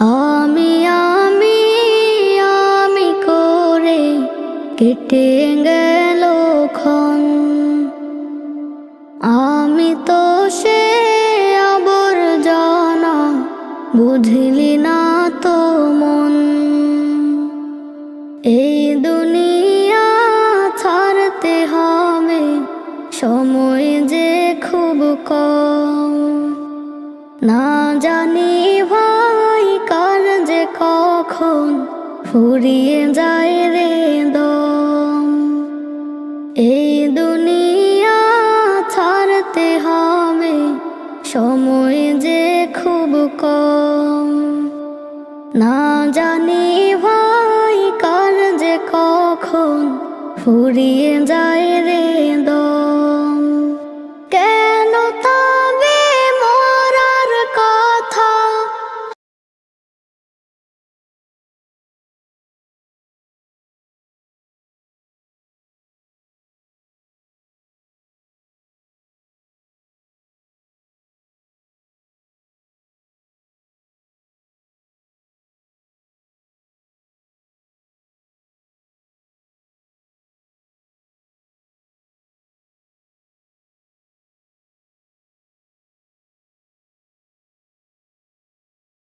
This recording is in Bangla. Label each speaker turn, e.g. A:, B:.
A: আমি আমি আমি করে কেটে গেল ক্ষণ। আমি তো সে আবর্জনা, বুঝলি না তো মন। এই দুনিয়া ছাড়তে হবে, সময় যে খুব কম। না জানি ভাই কার যে কখন ফুরিয়ে যায় রে দম। এই দুনিয়া ছাড়তে হবে, সময় যে খুব কম। না জানি ভাই কার যে কখন ফুরিয়ে যায় রে